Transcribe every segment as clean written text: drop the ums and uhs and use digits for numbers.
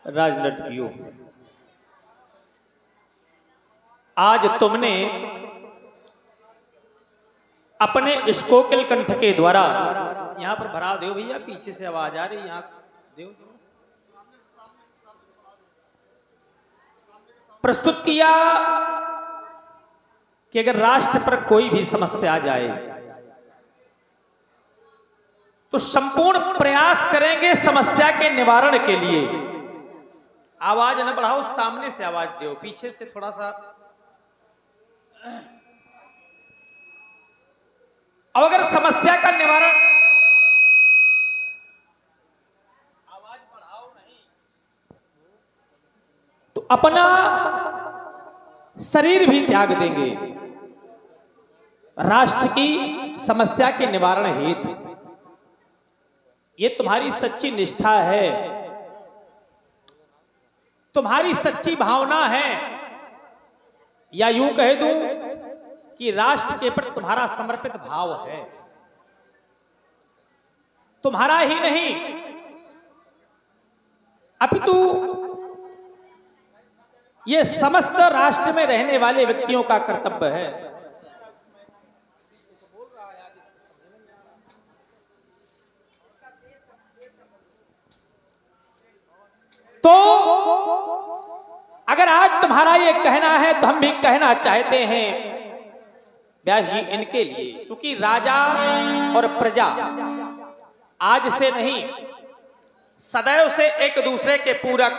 राजनर्तकियों, आज तुमने अपने इस कोकिल कंठ के द्वारा, यहां पर भरा दो भैया, पीछे से आवाज आ रही, यहां दो, प्रस्तुत किया कि अगर राष्ट्र पर कोई भी समस्या आ जाए तो संपूर्ण प्रयास करेंगे समस्या के निवारण के लिए। आवाज न बढ़ाओ, सामने से आवाज दो, पीछे से थोड़ा सा। अब अगर समस्या का निवारण, आवाज बढ़ाओ नहीं, तो अपना शरीर भी त्याग देंगे राष्ट्र की समस्या के निवारण हेतु। ये तुम्हारी सच्ची निष्ठा है, तुम्हारी सच्ची भावना है, या यूं कह दूं कि राष्ट्र के प्रति तुम्हारा समर्पित भाव है। तुम्हारा ही नहीं अपितु ये समस्त राष्ट्र में रहने वाले व्यक्तियों का कर्तव्य है। तो अगर आज तुम्हारा ये कहना है तो हम भी कहना चाहते हैं व्यास जी इनके लिए, क्योंकि राजा और प्रजा आज से नहीं सदैव से एक दूसरे के पूरक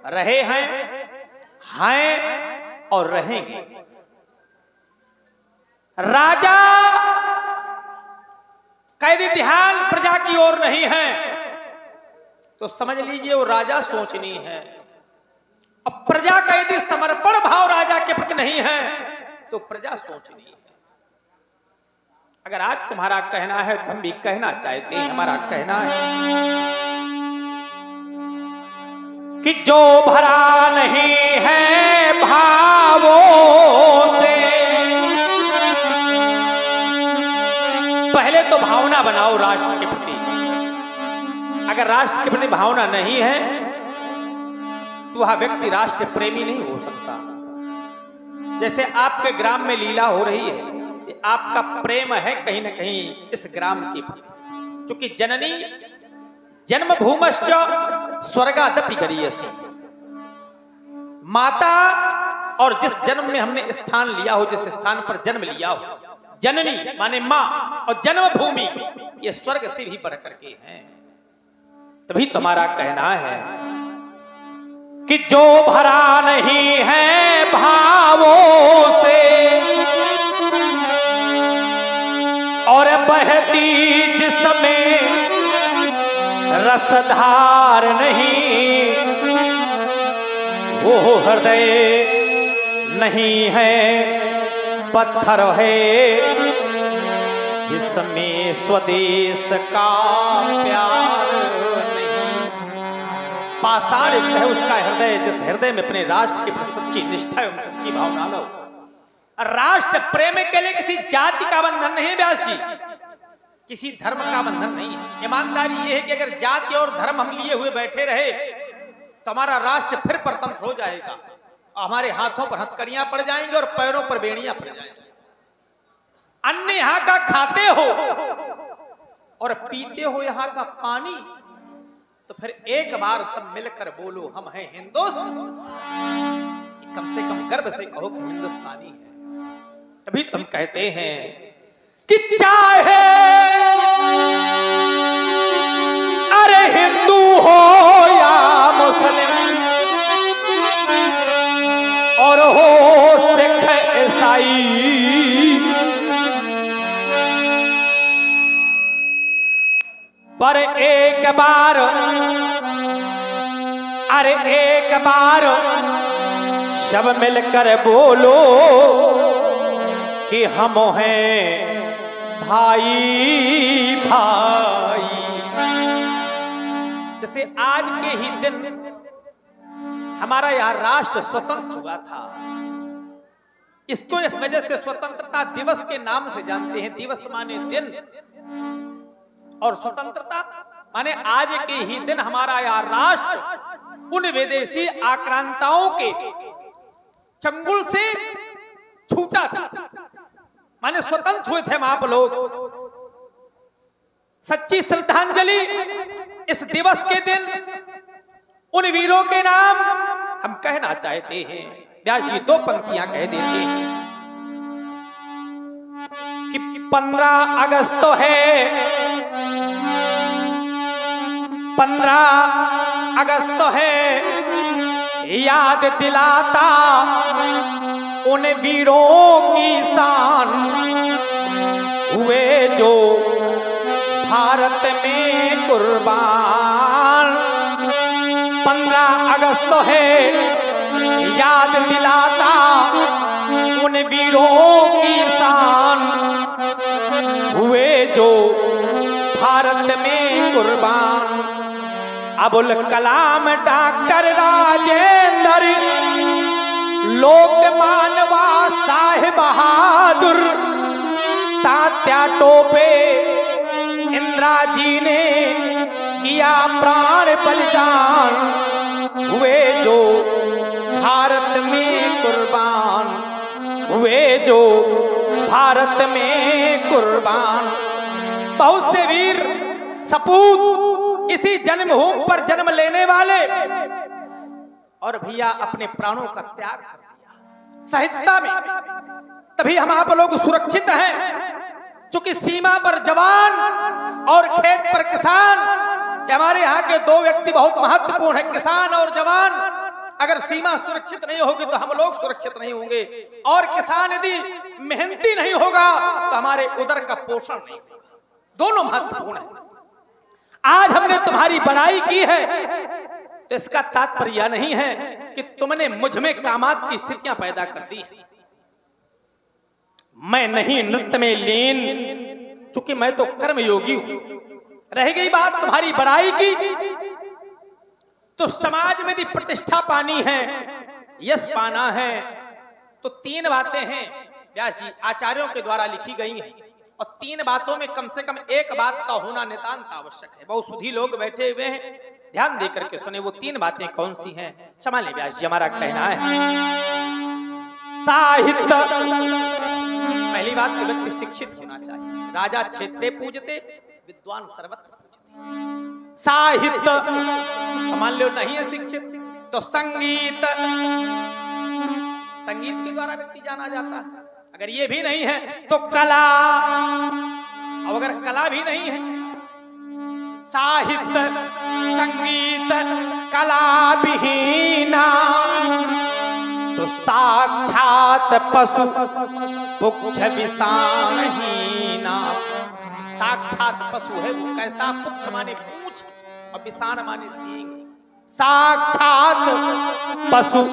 रहे हैं और रहेंगे। राजा का यदि ध्यान प्रजा की ओर नहीं है तो समझ लीजिए वो राजा सोचनी है, और प्रजा का यदि समर्पण भाव राजा के प्रति नहीं है तो प्रजा सोचनी है। अगर आज तुम्हारा कहना है तो हम भी कहना चाहते हैं, हमारा कहना है कि जो भरा नहीं है भावों से, पहले तो भावना बनाओ राष्ट्र के प्रति। अगर राष्ट्र के प्रति भावना नहीं है तो वह व्यक्ति राष्ट्र प्रेमी नहीं हो सकता। जैसे आपके ग्राम में लीला हो रही है, आपका प्रेम है कहीं ना कहीं इस ग्राम के प्रति, क्योंकि जननी जन्मभूमश्च स्वर्गादपि गरीयसी, माता और जिस जन्म में हमने स्थान लिया हो, जिस स्थान पर जन्म लिया हो, जननी माने मां, और जन्मभूमि ये स्वर्ग से भी बढ़ करके हैं। तभी तुम्हारा कहना है कि जो भरा नहीं है भावों से और बहती जिसमें रसधार नहीं, वो हृदय नहीं है पत्थर है जिसमें स्वदेश का प्यार नहीं। पाषाण है उसका हृदय जिस हृदय में अपने राष्ट्र के प्रति सच्ची निष्ठा एवं सच्ची भावना न हो। राष्ट्र प्रेम के लिए किसी जाति का बंधन नहीं व्यास जी, किसी धर्म का बंधन नहीं है। ईमानदारी यह है कि अगर जाति और धर्म हम लिए हुए बैठे रहे तो हमारा राष्ट्र फिर परतंत्र हो जाएगा, हमारे हाथों पर हथकड़ियां पड़ जाएंगी और पैरों पर बेड़ियां पड़ जाएंगी। अन्न यहां का खाते हो और पीते हो यहां का पानी, तो फिर एक बार सब मिलकर बोलो हम हैं हिंदुस्तानी। कम से कम गर्व से कहो कि हिंदुस्तानी है। तभी तुम कहते हैं कि चाहे अरे हिंदू हो या मुस्लिम और हो सिख ईसाई, पर एक बार अरे एक बार सब मिलकर बोलो कि हम हैं भाई भाई। जैसे आज के ही दिन हमारा यह राष्ट्र स्वतंत्र हुआ था, इसको इस वजह से स्वतंत्रता दिवस के नाम से जानते हैं। दिवस माने दिन और स्वतंत्रता माने आज के ही दिन हमारा यह राष्ट्र उन विदेशी आक्रांताओं के चंगुल से छूटा था, माने स्वतंत्र हुए थे हम आप लोग। सच्ची श्रद्धांजलि इस दिवस के दिन उन वीरों के नाम हम कहना चाहते हैं। व्यास जी दो पंक्तियां कह देते हैं कि 15 अगस्त तो है, 15 अगस्त तो है, याद दिलाता उन वीरों की शान, हुए जो भारत में कुर्बान। 15 अगस्त तो है, याद दिलाता उन वीरों की शान, हुए जो भारत में कुर्बान। अबुल कलाम डॉक्टर राजेंद्र, लोकमानवा साहेब बहादुर, तात्या टोपे इंदिरा जी ने किया प्राण बलिदान, हुए जो भारत में कुर्बान, हुए जो भारत में कुर्बान। बहुत से वीर सपूत इसी जन्मभूमि पर जन्म लेने वाले और भैया अपने प्राणों का त्याग कर दिया सहजता में, तभी हम आप लोग सुरक्षित हैं। चूंकि सीमा पर जवान और खेत पर किसान, हमारे यहाँ के दो व्यक्ति बहुत महत्वपूर्ण है, किसान और जवान। अगर सीमा सुरक्षित नहीं होगी तो हम लोग सुरक्षित नहीं होंगे, और किसान यदि मेहनती नहीं होगा तो हमारे उदर का पोषण नहीं होगा। दोनों महत्वपूर्ण है। आज हमने तुम्हारी बड़ाई की है तो इसका तात्पर्य नहीं है कि तुमने मुझ में कामात की स्थितियां पैदा कर दी। मैं नहीं नृत्य में लीन, चूंकि मैं तो कर्म योगी हूं। रह गई बात तुम्हारी बड़ाई की, तो समाज में यदि प्रतिष्ठा पानी है, यश पाना है, तो 3 बातें हैं व्यास जी आचार्यों के द्वारा लिखी गई हैं, और 3 बातों में कम से कम एक बात का होना नितांत आवश्यक है। बहुत सुधी लोग बैठे हुए हैं, ध्यान देकर के सुने वो 3 बातें कौन सी हैं। संभालिए व्यास जी, हमारा कहना है साहित्य। पहली बात कि व्यक्ति शिक्षित होना चाहिए। राजा क्षेत्रे पूजते, विद्वान सर्वत्र पूजते। साहित्य, मान लो नहीं है शिक्षित तो संगीत, संगीत के द्वारा व्यक्ति जाना जाता है। अगर ये भी नहीं है तो कला, और अगर कला भी नहीं है, साहित्य संगीत कला विहीना तो साक्षात पशु पुक्ष विषाणहीना। साक्षात पशु है वो, कैसा? पुक्ष माने पूंछ और विषाण माने सींग। साक्षात पशु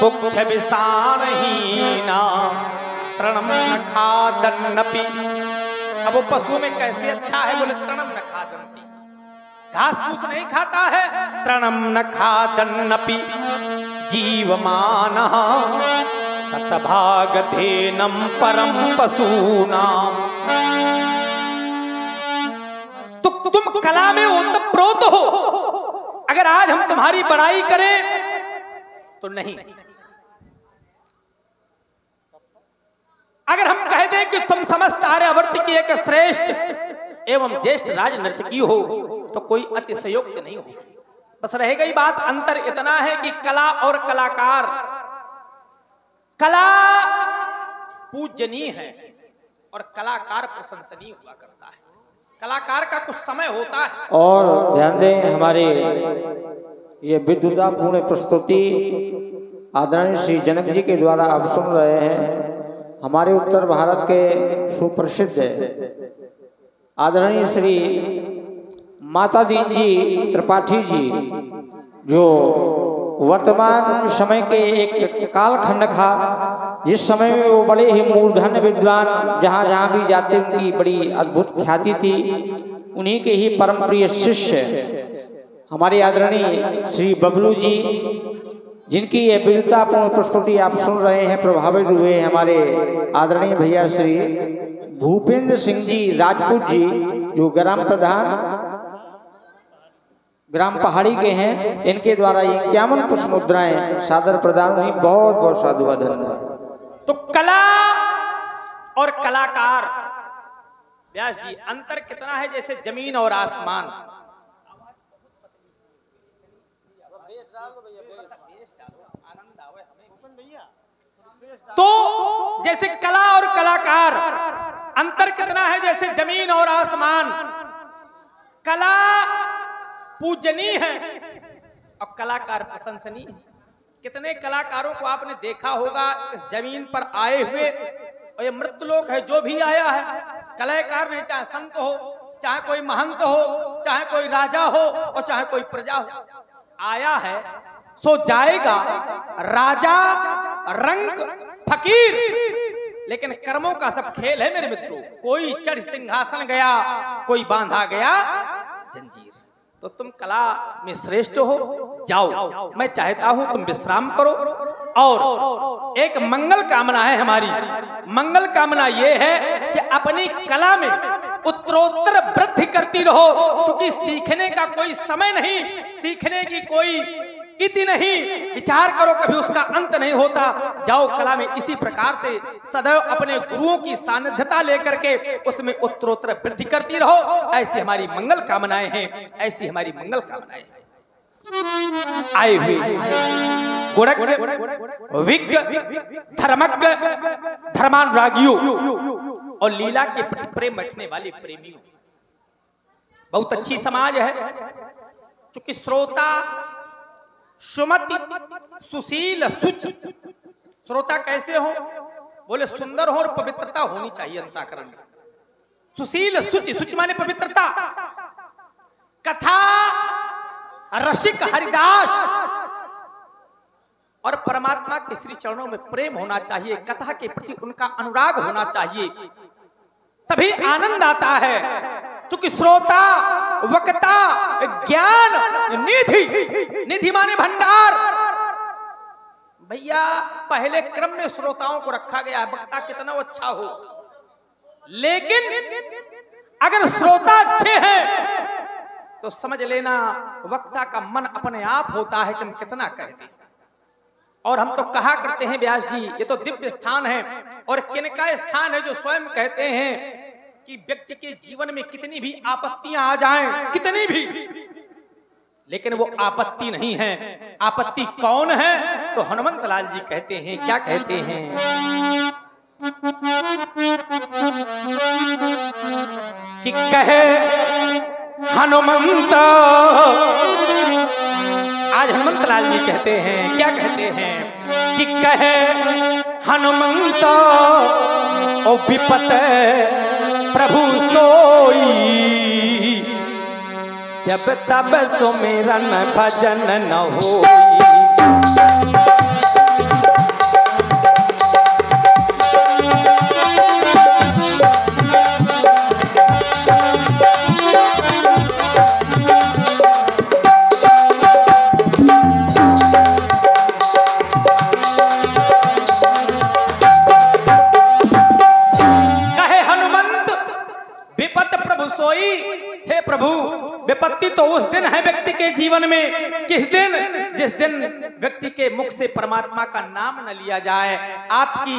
पुक्ष विषाणहीना तृणम न खादन्नपि। अब वो पशुओं में कैसे अच्छा है? बोले तृणम न खादन्ति, घास फूस नहीं खाता है। तृणम न खादन्नपि जीवमानः ततभागधेनं परम पशूनाम। तो तुम कला में ओतप्रोत हो, अगर आज हम तुम्हारी बड़ाई करें तो नहीं। अगर हम कह दें कि तुम समस्त आर्यावर्त की एक श्रेष्ठ एवं ज्येष्ठ राज नर्तकी हो तो कोई अतिशयोक्ति नहीं होगी। बस रह गई बात, अंतर इतना है कि कला और कलाकार, कला पूजनीय है और कलाकार प्रशंसनीय हुआ करता है। कलाकार का कुछ समय होता है। और ध्यान दें, हमारे ये विद्वतापूर्ण प्रस्तुति आदरणीय श्री जनक जी के द्वारा आप सुन रहे हैं। हमारे उत्तर भारत के सुप्रसिद्ध आदरणीय श्री माता दीन जी त्रिपाठी जी, जो वर्तमान समय के एक कालखंड था जिस समय में वो बड़े ही मूर्धन्य विद्वान, जहाँ जहाँ भी जाते उनकी बड़ी अद्भुत ख्याति थी। उन्हीं के ही परम प्रिय शिष्य हमारे आदरणीय श्री बबलू जी, जिनकी ये विद्वतापूर्ण प्रस्तुति आप सुन रहे हैं, प्रभावित हुए हमारे आदरणीय भैया श्री भूपेंद्र सिंह जी राजपूत जी, जो ग्राम प्रधान ग्राम पहाड़ी के हैं, इनके द्वारा ये 51 पुष्प मुद्राएं सादर प्रदान हुई। बहुत बहुत साधुवाद, धन्यवाद। तो कला और कलाकार व्यास जी, अंतर कितना है जैसे जमीन और आसमान। तो जैसे कला और कलाकार, अंतर कितना है जैसे जमीन और आसमान। कला पूजनीय है और कलाकार प्रशंसनीय है। कितने कलाकारों को आपने देखा होगा इस जमीन पर आए हुए, और ये मृतलोक है, जो भी आया है कलाकार नहीं, चाहे संत हो, चाहे कोई महंत हो, चाहे कोई राजा हो और चाहे कोई प्रजा हो, आया है सो जाएगा। राजा रंक फकीर, लेकिन कर्मों का सब खेल है मेरे मित्रों। कोई चढ़ सिंहासन गया, कोई बांधा गया जंजीर। तो तुम कला में श्रेष्ठ हो, जाओ, मैं चाहता हूं तुम विश्राम करो। और एक मंगल कामना है हमारी। मंगल कामना यह है कि अपनी कला में उत्तरोत्तर वृद्धि करती रहो, क्योंकि सीखने का कोई समय नहीं, सीखने की कोई इति नहीं। विचार करो, कभी उसका अंत नहीं होता। जाओ कला में इसी प्रकार से सदैव अपने गुरुओं की सानिध्यता लेकर के उसमें उत्तरोत्तर वृद्धि करती रहो। ऐसी हमारी मंगल कामनाएं हैं, ऐसी हमारी मंगल कामनाएं हैं। आए हुए गुणज्ञ, विज्ञ, धर्मज्ञ, धर्मानुरागियों और लीला के प्रति प्रेम रखने वाले प्रेमियों, बहुत अच्छी समाज है। चूंकि श्रोता सुमति, सुशील, सुच। श्रोता कैसे हो? बोले सुंदर हो और पवित्रता होनी चाहिए अंतःकरण में। सुशील, सुच, सुच माने पवित्रता। कथा रसिक हरिदास और परमात्मा के श्री चरणों में प्रेम होना चाहिए, कथा के प्रति उनका अनुराग होना चाहिए, तभी आनंद आता है। क्योंकि श्रोता, वक्ता, ज्ञान निधि, निधि माने भंडार। भैया पहले क्रम में श्रोताओं को रखा गया है, वक्ता कितना अच्छा हो, लेकिन अगर श्रोता अच्छे हैं तो समझ लेना वक्ता का मन अपने आप होता है कि हम कितना कहते हैं। और हम तो कहा करते हैं व्यास जी, ये तो दिव्य स्थान है। और किनका स्थान है जो स्वयं कहते हैं कि व्यक्ति के जीवन में कितनी भी आपत्तियां आ जाएं, कितनी भी, लेकिन वो आपत्ति नहीं है। आपत्ति कौन है? तो हनुमंत लाल जी कहते हैं, क्या कहते हैं? कि कहे हनुमंत, आज हनुमंत लाल जी कहते हैं, क्या कहते हैं? कि कहे हनुमंत ओ विपत प्रभु सोई, जब तब सुमिरन भजन न होई। हे प्रभु, विपत्ति तो उस दिन है व्यक्ति के जीवन में, किस दिन? जिस दिन व्यक्ति के मुख से परमात्मा का नाम न लिया जाए, आपकी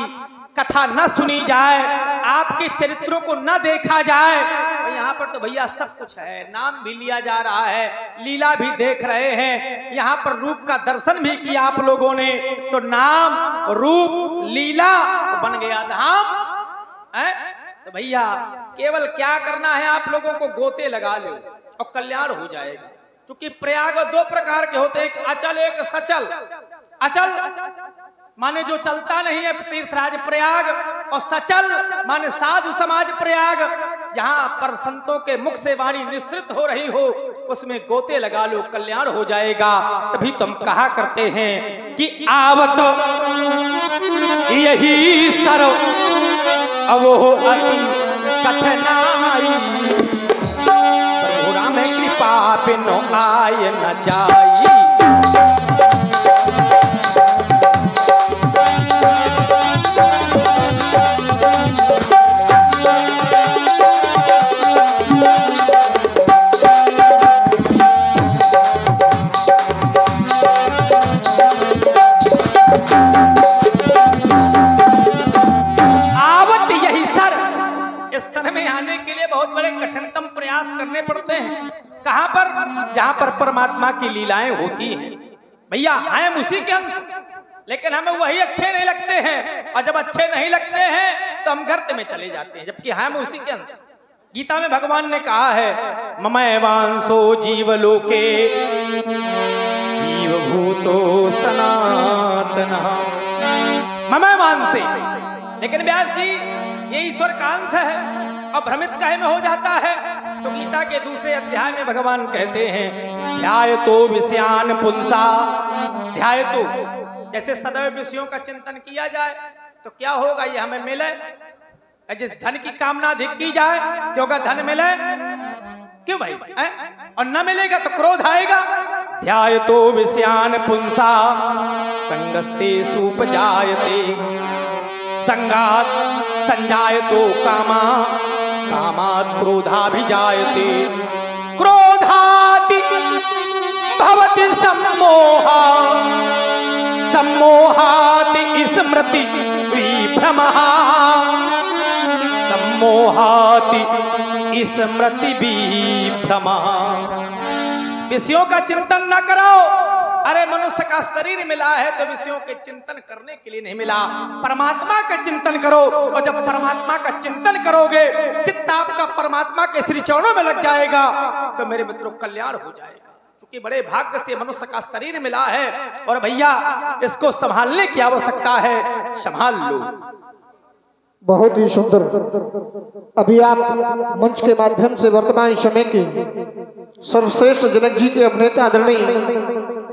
कथा न सुनी जाए, आपके चरित्रों को न देखा जाए। तो यहाँ पर तो भैया सब कुछ है, नाम भी लिया जा रहा है, लीला भी देख रहे हैं, यहाँ पर रूप का दर्शन भी किया आप लोगों ने। तो नाम, रूप, लीला तो बन गया धाम है। तो भैया केवल क्या करना है, आप लोगों को गोते लगा लो और कल्याण हो जाएगा। क्योंकि प्रयाग दो प्रकार के होते हैं, एक अचल एक सचल। अचल माने जो चलता नहीं है तीर्थराज प्रयाग, और सचल माने साधु समाज प्रयाग। जहां पर संतों के मुख से वाणी निश्रित हो रही हो, उसमें गोते लगा लो, कल्याण हो जाएगा। तभी तुम कहा करते हैं कि आवत यही सरो अब वो अति कठिनाई, प्रभु राम कृपा बिनु आय न जाई। जहां पर परमात्मा की लीलाएं होती हैं। भैया हम उसी के अंश, लेकिन हमें वही अच्छे नहीं लगते हैं, और जब अच्छे नहीं लगते हैं तो हम गर्त में चले जाते हैं, जबकि हम उसी के अंश। गीता में भगवान ने कहा है ममैवांसो जीवलोके जीवभूतो सनातनः, ममैवांसे। लेकिन व्यास जी ये ईश्वर का अंश है और भ्रमित काहे में हो जाता है? तो गीता के दूसरे अध्याय में भगवान कहते हैं ध्यायतो विषयान पुंसा, ध्यायतो जैसे सदैव विषयों का चिंतन किया जाए तो क्या होगा, ये हमें मिले। जिस धन की कामना अधिक की जाए तो क्या धन मिले? क्यों भाई? और न मिलेगा तो क्रोध आएगा। ध्यायतो विषयान पुंसा संगस्ते सुपजायते, संगात संजायतो कामा कामात् क्रोधाभिजायते, क्रोधाति भवति सम्मोहा सम्मोहाति स्मृति विभ्रमः, सम्मोहाति स्मृति विभ्रमः। विषयों का चिंतन न करो। अरे मनुष्य का शरीर मिला है तो विषयों के चिंतन करने के लिए नहीं मिला, परमात्मा का चिंतन करो। और जब परमात्मा का चिंतन करोगे, चित्त आपका परमात्मा के श्री चरणों में लग जाएगा तो मेरे मित्रों कल्याण हो जाएगा। क्योंकि बड़े भाग्य से मनुष्य का शरीर मिला है और भैया इसको संभालने की आवश्यकता है, संभाल लो। बहुत ही सुंदर। अभी आप मंच के माध्यम से वर्तमान समय के सर्वश्रेष्ठ जनक जी के अभिनेता आदरणीय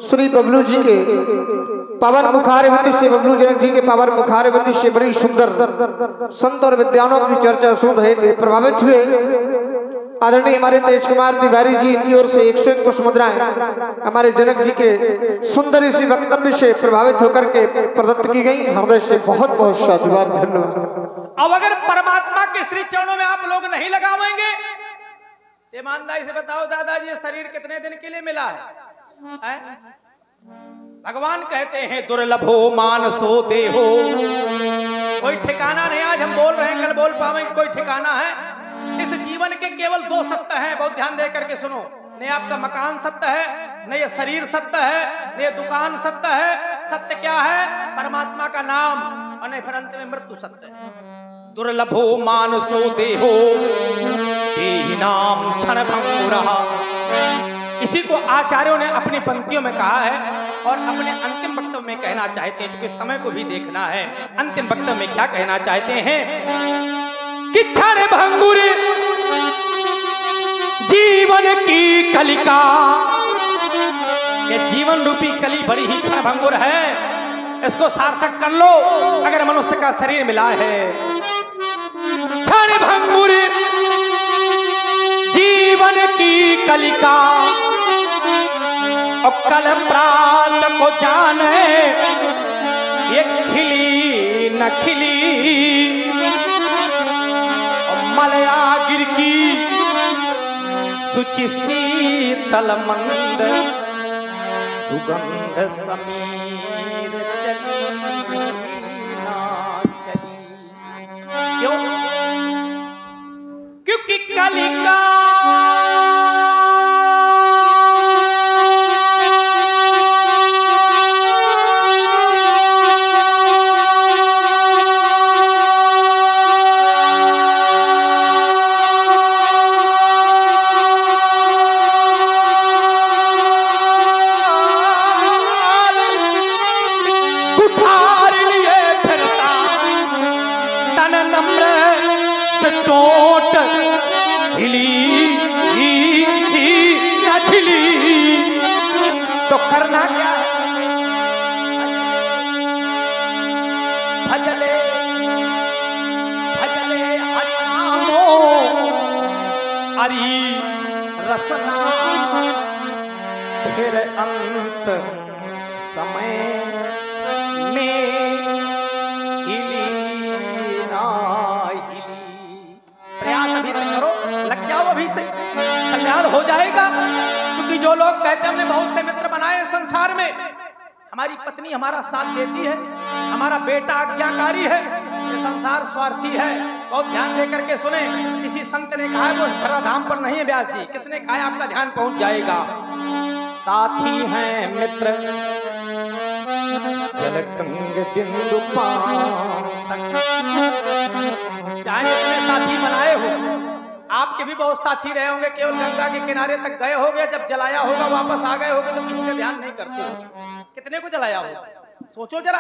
श्री बबलू जी के पावन मुखारविंद से, बबलू जनक जी के पावन मुखारविंद से बड़ी सुंदर संत और विद्वानों की चर्चा सुन रहे थे, प्रभावित हुए। आदरणीय हमारे तेज कुमार तिवारी जी, इनकी ओर से 101 पुष्प मुद्राएं हमारे जनक जी के सुंदर इसी वक्तव्य से प्रभावित होकर के प्रदत्त की गई। हृदय से बहुत बहुत साधुवाद, धन्यवाद। अब अगर परमात्मा के श्री चरणों में आप लोग नहीं लगावेंगे, ईमानदारी से बताओ दादाजी ये शरीर कितने दिन के लिए मिला है? भगवान कहते हैं दुर्लभो मानसो देहो, कोई ठिकाना नहीं। आज हम बोल रहे हैं, कल बोल पावेंगे, कोई ठिकाना है? इस जीवन के केवल दो सत्य हैं, बहुत ध्यान दे करके सुनो। न आपका मकान सत्य है, न ये शरीर सत्य है, न ये दुकान सत्य है। सत्य क्या है? परमात्मा का नाम, और नहीं फिर अंत में मृत्यु सत्य है। दुर्लभो मानसो देहो देहि नाम क्षण भंगुरः, इसी को आचार्यों ने अपनी पंक्तियों में कहा है और अपने अंतिम वक्तव्य में कहना चाहते हैं, क्योंकि समय को भी देखना है। अंतिम वक्तव्य में क्या कहना चाहते हैं कि क्षण भंगुर जीवन की कलिका, ये जीवन रूपी कली बड़ी ही क्षण भंगुर है, इसको सार्थक कर लो अगर मनुष्य का शरीर मिला है। क्षण भंगुर जीवन की कलिका और कल प्रात को जाने ये खिली न खिली, मलया गिर की सुचि शीतल मंद सुगंध समीर चली ना चली। क्यों? क्योंकि कलिका चोट झिली न झिली तो करना क्या? भजले भजले हरि नामो हरि रसना, फिर अंत समय में हिली ना हिली। प्रयास अभी से करो, लग जाओ अभी से, कल्याण हो जाएगा। क्योंकि जो लोग कहते हैं हमने बहुत से मित्र बनाए संसार में, हमारी पत्नी हमारा साथ देती है, हमारा बेटा आज्ञाकारी है, ये संसार स्वार्थी है, बहुत ध्यान दे करके सुने। किसी संत ने कहा वो धराधाम पर नहीं है व्यास जी, किसने कहा आपका ध्यान पहुंच जाएगा। साथी हैं मित्र जलकंग बिंदु चाहे जितने साथी बनाए हो, आपके भी बहुत साथी रहे होंगे, केवल गंगा के किनारे तक गए होंगे, जब जलाया होगा वापस आ गए होंगे तो किसी का ध्यान नहीं करते होंगे। कितने को जलाया होगा सोचो जरा।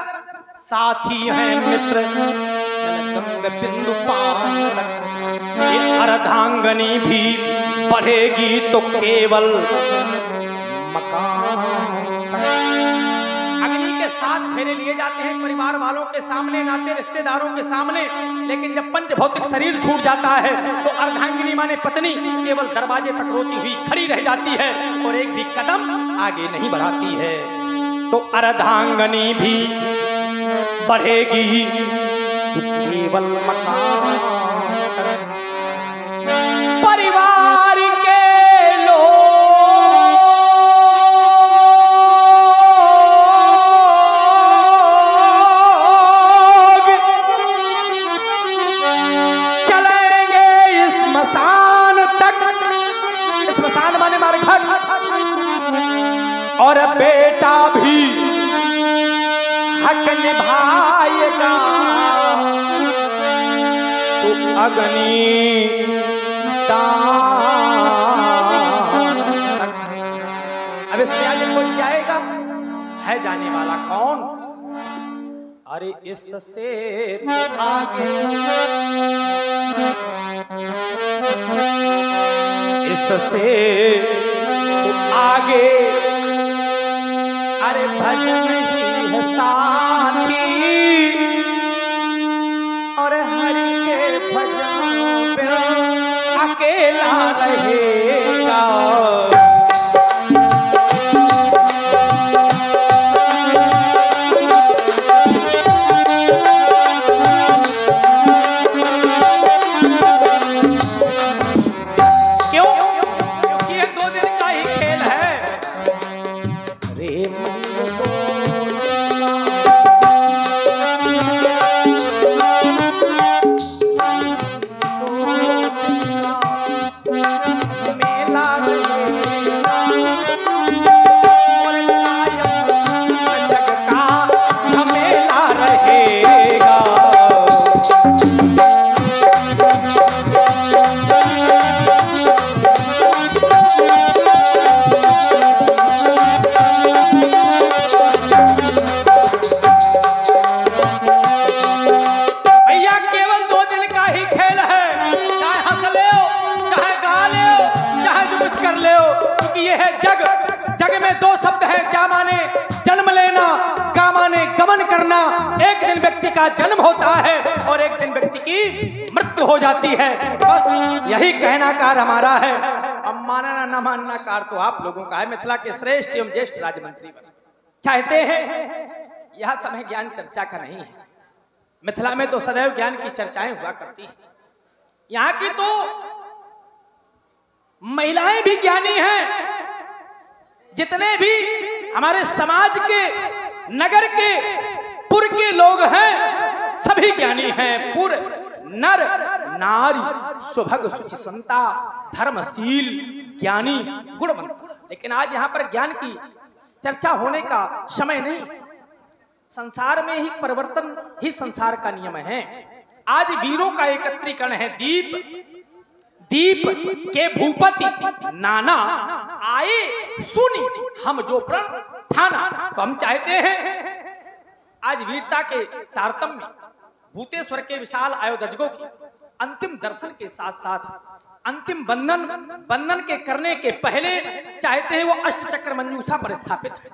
साथी हैं मित्र जलकंग बिंदु अर्धांगनी भी बढ़ेगी तो केवल मकान। अग्नि के साथ फेरे लिए जाते हैं परिवार वालों के सामने, नाते रिश्तेदारों के सामने, लेकिन जब पंच भौतिक शरीर छूट जाता है तो अर्धांगिनी माने पत्नी केवल दरवाजे तक रोती हुई खड़ी रह जाती है और एक भी कदम आगे नहीं बढ़ाती है। तो अर्धांगनी भी बढ़ेगी तो केवल मकान। परिवार के लोग चलेंगे स्मशान तक, स्मशान माने मारे घर, और बेटा भी हक निभाएगा तो अग्नि अब इसके आगे कोई जाएगा, है जाने वाला कौन? अरे इससे तो आगे, इससे तो आगे अरे भजन ही है साथी, और हरि के भजन पे अकेला रहेगा। क्यों? क्योंकि ये 2 दिन का ही खेल है। रे एक दिन व्यक्ति का जन्म होता है और एक दिन व्यक्ति की मृत्यु हो जाती है। बस यही कहना कार हमारा है। अब मानना न मानना कार तो आप लोगों का है। मिथिला के श्रेष्ठ एवं ज्येष्ठ राज्य मंत्री चाहते हैं, यह समय ज्ञान चर्चा का नहीं है। मिथिला में तो सदैव ज्ञान की चर्चाएं हुआ करती हैं। यहाँ की तो महिलाएं भी ज्ञानी हैं, जितने भी हमारे समाज के, नगर के, पुर के लोग हैं सभी ज्ञानी हैं। पुर नर नारी सुभग सुचि संता धर्मशील ज्ञानी गुणवंत। लेकिन आज यहाँ पर ज्ञान की चर्चा होने का समय नहीं। संसार में ही परिवर्तन ही संसार का नियम है। आज वीरों का एकत्रीकरण है। दीप के भूपति नाना आए सुनी हम जो प्रण ठाना। तो हम चाहते हैं आज वीरता के तारतम्य भूतेश्वर के विशाल आयोजकों की अंतिम दर्शन के साथ साथ अंतिम बंधन के करने के पहले चाहते हैं वो अष्टचक्र मंजूषा पर स्थापित है।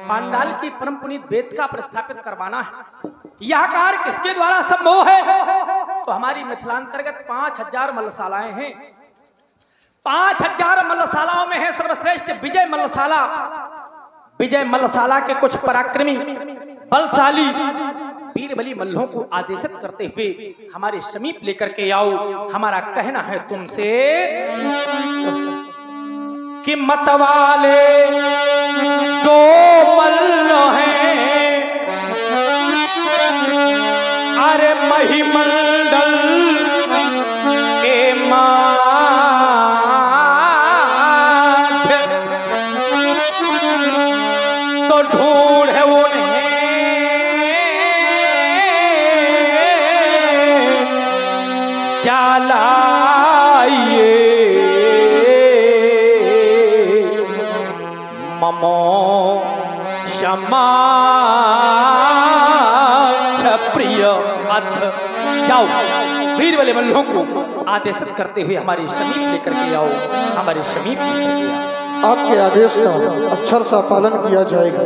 पांडाल की परम पुनीत वेद का प्रस्थापित करवाना है। यह कार्य किसके द्वारा संभव है? तो हमारी मिथिलांतर्गत 5000 मल्लशालाएं हैं। 5000 मल्लशालाओं में है सर्वश्रेष्ठ विजय मल्लशाला। विजय मल्लशाला के कुछ पराक्रमी बलशाली वीर बली मल्लों को आदेशित करते हुए हमारे समीप लेकर के आओ। हमारा कहना है तुमसे कि मतवाले जो मल्ल हैं, अरे महिमंडल ढूंढ उन्हें चालाइए ममो क्षमा प्रिय अथ। जाओ वीर वाले मल्लों को आदेशित करते हुए हमारे समीप लेकर के आओ, हमारे समीप लेकर के आओ। आपके आदेश का अक्षर सा पालन किया जाएगा।